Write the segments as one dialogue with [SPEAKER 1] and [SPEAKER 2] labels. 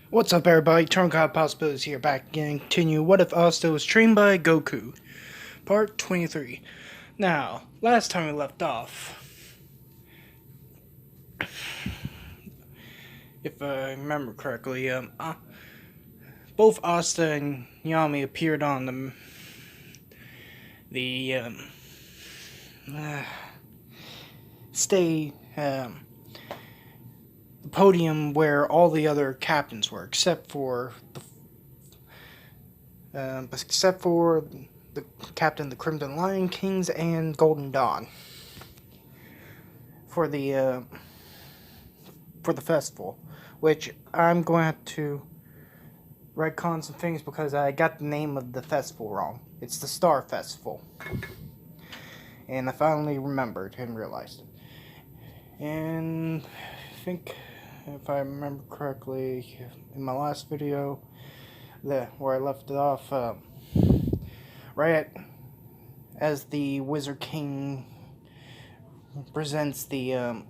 [SPEAKER 1] What's up, everybody? Turn God Possibilities here, back again. Continue. What if Asta was trained by Goku? Part 23. Now, last time we left off, if I remember correctly, both Asta and Yami appeared on the uh, stay the podium where all the other captains were, except for the captain, the Crimson Lion Kings, and Golden Dawn for the festival, which I'm going to retcon some things because I got the name of the festival wrong. It's the Star Festival, and I finally remembered and realized it. And I think, if I remember correctly, in my last video, where I left it off, as the Wizard King presents the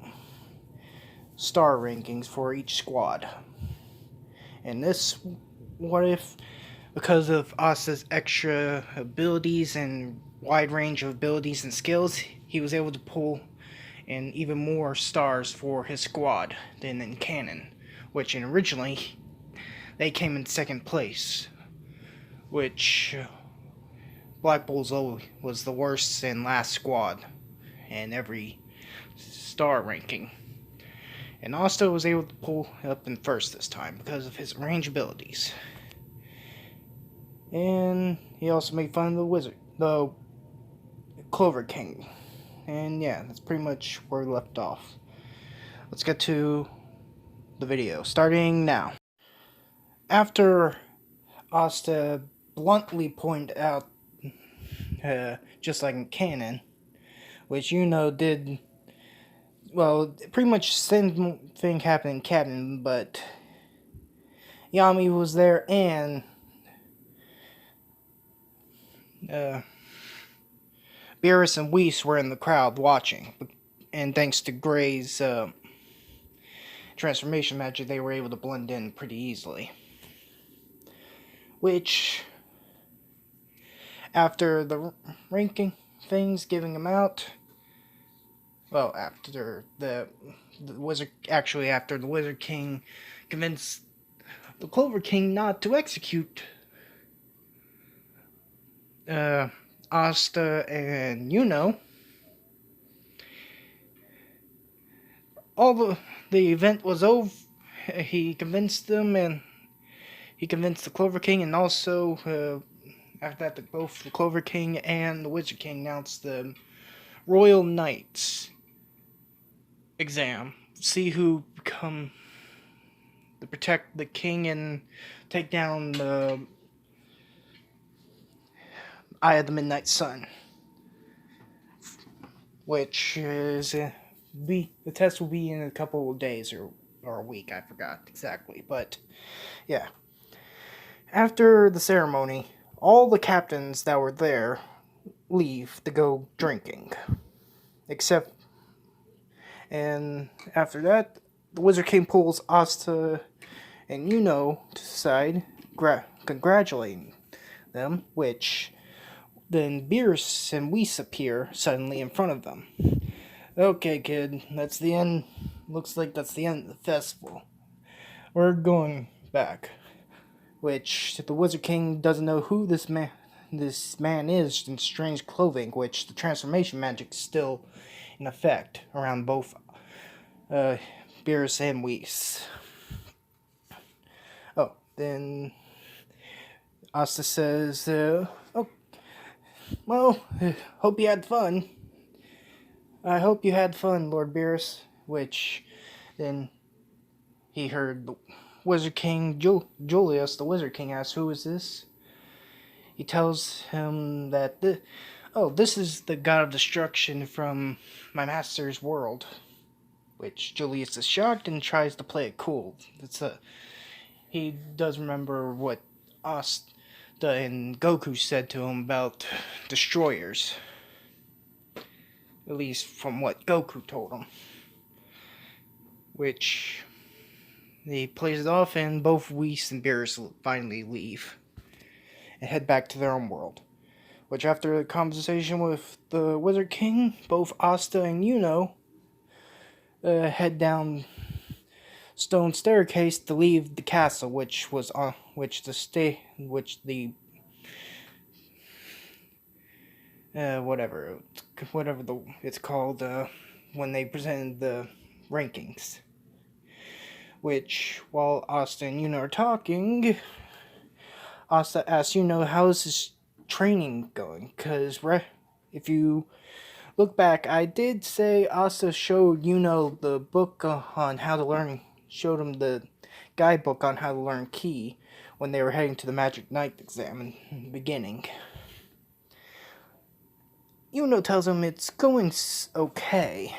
[SPEAKER 1] star rankings for each squad. And this, what if, because of Asta's extra abilities and wide range of abilities and skills, he was able to pull in even more stars for his squad than in canon, which originally they came in second place, which Black Bull's was the worst and last squad in every star ranking. And Asta was able to pull up in first this time because of his range abilities. And he also made fun of the Clover King. And yeah, that's pretty much where we left off. Let's get to the video, starting now. After Asta bluntly pointed out, just like in canon, which did, well, pretty much same thing happened in canon, but Yami was there and Beerus and Whis were in the crowd watching, and thanks to Gray's transformation magic, they were able to blend in pretty easily. Which, after the ranking things, giving them out, well, after the Wizard King convinced the Clover King not to execute Asta and all the event was over. He convinced them, and he convinced the Clover King, and also after that, both the Clover King and the Wizard King announced the Royal Knights exam. See who become to protect the king and take down the Eye of the Midnight Sun, which is the test will be in a couple of days or a week. I forgot exactly, but yeah. After the ceremony, all the captains that were there leave to go drinking, and after that, the Wizard King pulls Asta and to the side, congratulating them, which then Beerus and Whis appear suddenly in front of them. Okay, kid, that's the end. Looks like that's the end of the festival. We're going back. Which the Wizard King doesn't know who this man is in strange clothing, which the transformation magic is still in effect around both Beerus and Whis. Oh, then Asta says, "Oh, well, hope you had fun. I hope you had fun, Lord Beerus." Which then he heard the Wizard King Julius, the Wizard King, asks, "Who is this?" He tells him that this is the god of destruction from my master's world. Which Julius is shocked and tries to play it cool. He does remember what Asta and Goku said to him about destroyers. At least from what Goku told him. Which He plays it off, and both Whis and Beerus finally leave and head back to their own world. Which, after a conversation with the Wizard King, both Asta and head down stone staircase to leave the castle, which was on whatever it's called when they presented the rankings. Which, while Asta and are talking, Asta asks how's his training going? Because if you look back, I did say Asta showed the book on how to learn, showed him the guidebook on how to learn Ki when they were heading to the Magic Knight exam in the beginning. Tells him it's going okay.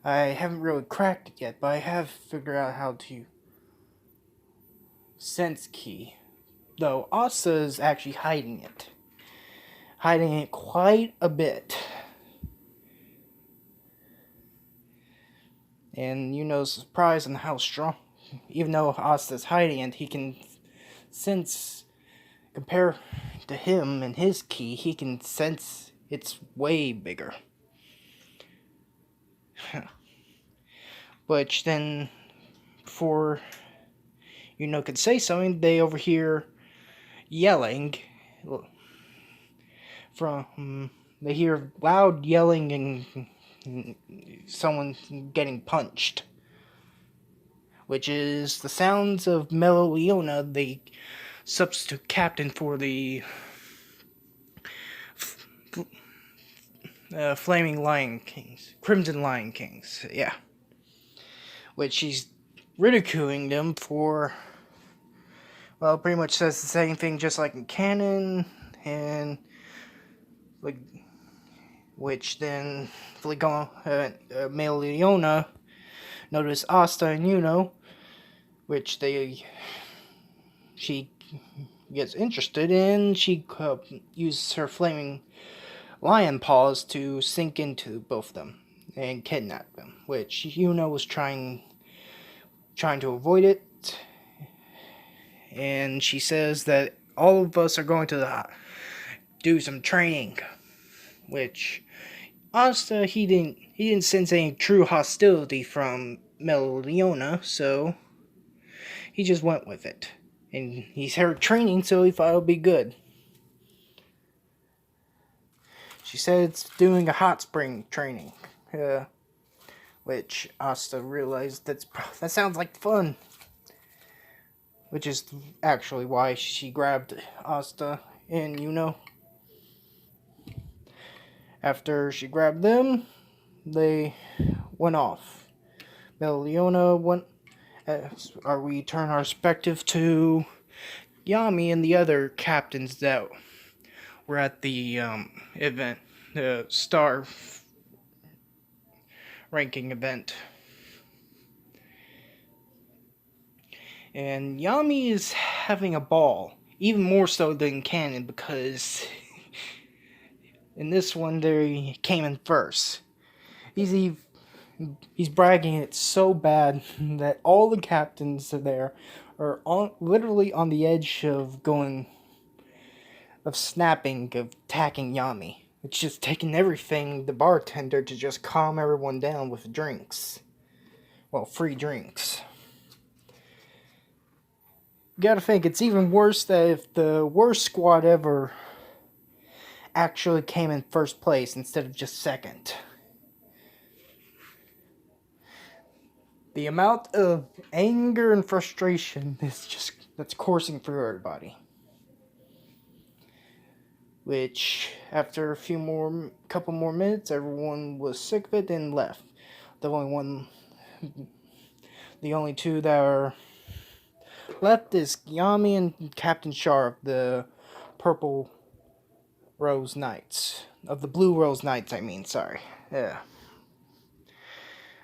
[SPEAKER 1] I haven't really cracked it yet, but I have figured out how to sense Ki. Though Asta is actually hiding it. Hiding it quite a bit. And surprised on how strong, even though Asta's hiding it, he can sense, compare to him and his Ki, he can sense it's way bigger. Which then, before could say something, they overhear yelling they hear loud yelling and someone getting punched, which is the sounds of Melaleuona, the substitute captain for the Flaming Lion Kings, Crimson Lion Kings, yeah. Which she's ridiculing them for, well, pretty much says the same thing just like in canon, and like, which then Melaleuona notice Asta and which she gets interested in. She uses her flaming lion paws to sink into both of them and kidnap them, which was trying to avoid it. And she says that all of us are going to do some training, which Asta, he didn't sense any true hostility from Melaleuona, so he just went with it. And he's heard training, so he thought it would be good. She said it's doing a hot spring training, which Asta realized that sounds like fun. Which is actually why she grabbed Asta and after she grabbed them, they went off. Melaleuona went. We turn our perspective to Yami and the other captains that were at the event, the star ranking event. And Yami is having a ball, even more so than canon, because in this one they came in first. He's bragging it so bad that all the captains there are literally on the edge of snapping, of attacking Yami. It's just taking everything, the bartender, to just calm everyone down with drinks. Well, free drinks. You gotta think, it's even worse that if the worst squad ever actually came in first place instead of just second. The amount of anger and frustration that's coursing through everybody. Which, after a couple more minutes, everyone was sick of it and left. The only two that are left is Yami and Captain Char of the Purple Rose Knights. Of the Blue Rose Knights, I mean, sorry. Yeah.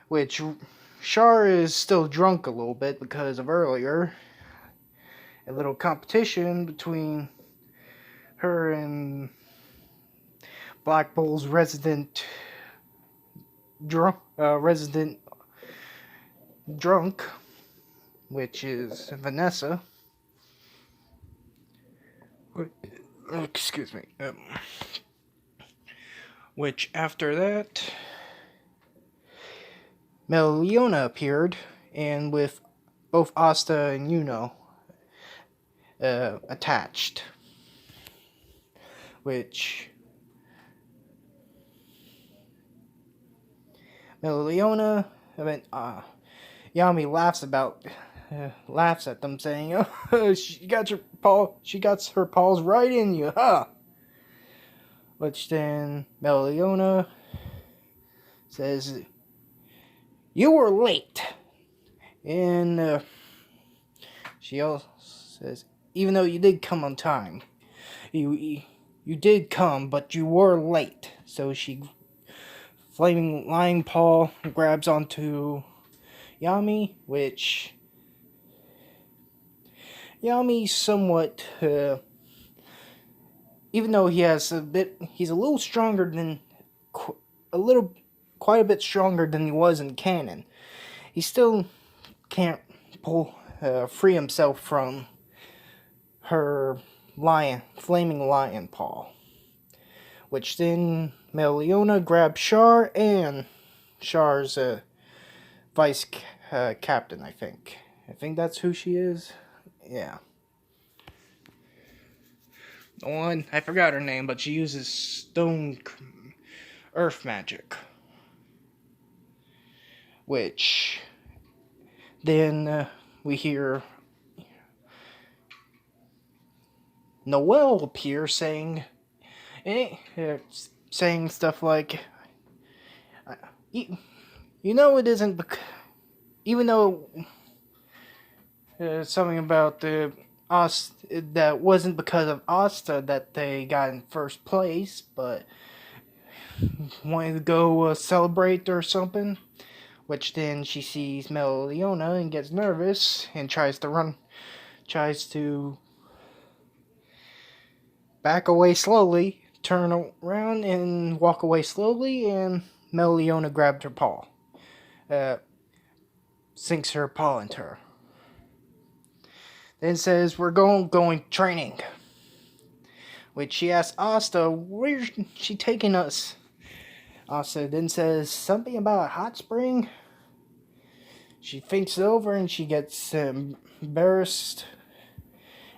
[SPEAKER 1] Which, Char is still drunk a little bit because of earlier. A little competition between her and Black Bull's resident drunk, which is Vanessa. Excuse me. Which after that, Meliona appeared, and with both Asta and Yuno attached. Which Meliona, Yami laughs at them, saying, "Oh, she got her paws right in you, huh?" Which then Meliona says, "You were late," and she also says, "Even though you did come on time, you did come, but you were late." So she, flaming lion paw, grabs onto Yami, which Yami somewhat, even though he's a little stronger than, quite a bit stronger than he was in canon. He still can't free himself from her flaming lion paw. Which then Meliona grabs Char and Char's vice captain, I think. I think that's who she is. Yeah. The one, I forgot her name, but she uses stone earth magic. Which then we hear Noelle appear saying stuff like, you know, it isn't even though something about that wasn't because of Asta that they got in first place, but wanted to go celebrate or something. Which then she sees Meliona and gets nervous and tries to back away slowly, turn around and walk away slowly, and Meliona grabbed her paw. Sinks her paw into her. Then says, "We're going training." Which she asks Asta, "Where's she taking us?" Asta then says something about a hot spring. She thinks it over and she gets embarrassed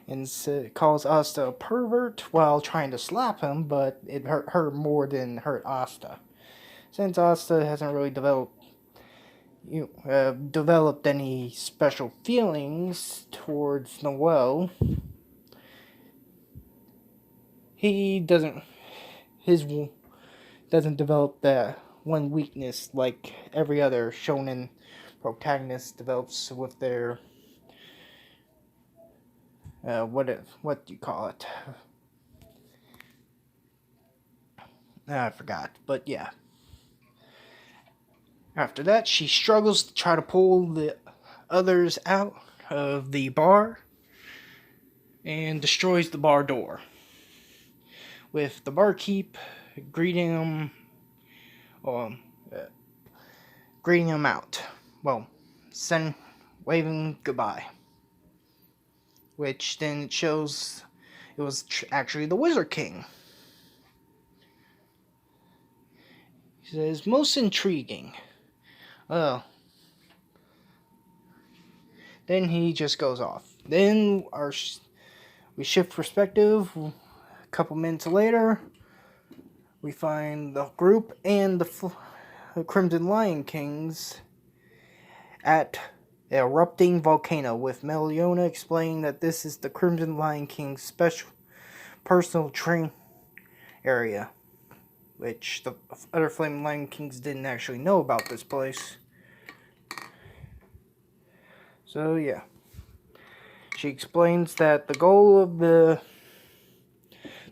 [SPEAKER 1] and calls Asta a pervert while trying to slap him, but it hurt her more than hurt Asta. Since Asta hasn't really developed any special feelings towards Noelle, he doesn't develop that one weakness like every other shonen protagonist develops with their what do you call it? I forgot, but yeah. After that, she struggles to try to pull the others out of the bar and destroys the bar door, with the barkeep greeting him out. Well, waving goodbye. Which then it shows it was actually the Wizard King. He says, "Most intriguing." Oh. Then he just goes off. Then we shift perspective. A couple minutes later, we find the group and the Crimson Lion Kings at an erupting volcano, with Meliona explaining that this is the Crimson Lion King's special personal training area, which the other Flaming Lion Kings didn't actually know about this place. So yeah, she explains that the goal of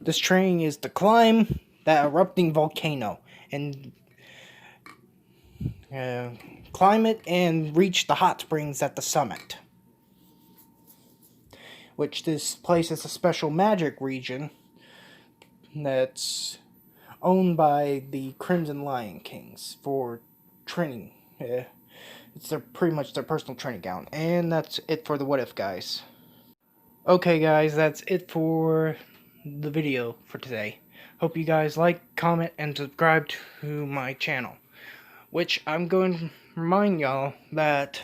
[SPEAKER 1] this training is to climb that erupting volcano and climb it and reach the hot springs at the summit. Which this place is a special magic region that's owned by the Crimson Lion Kings for training It's pretty much their personal training account. And that's it for the What If, guys. Okay, guys, that's it for the video for today. Hope you guys like, comment, and subscribe to my channel. Which I'm going to remind y'all that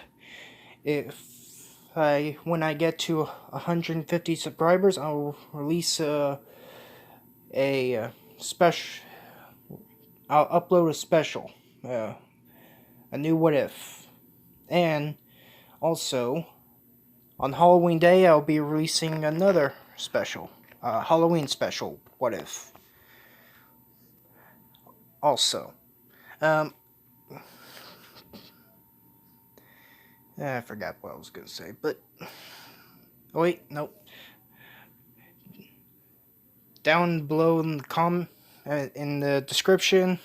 [SPEAKER 1] when I get to 150 subscribers, I'll release a special. I'll upload a special, a new What If, and also on Halloween Day I'll be releasing another special, Halloween special What If. Also, I forgot what I was gonna say, but oh, wait, nope. Down below in the description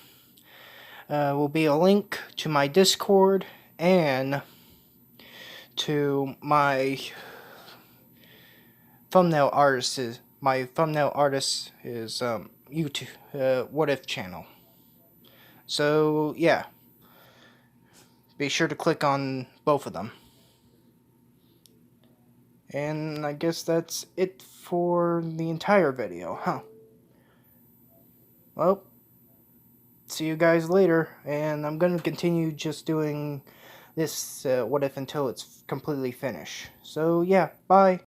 [SPEAKER 1] will be a link to my Discord and to my thumbnail artist. My thumbnail artist is YouTube What If channel. So yeah, be sure to click on both of them. And I guess that's it for the entire video, huh? Well, see you guys later, and I'm gonna continue just doing this What If until it's completely finished. So yeah, bye.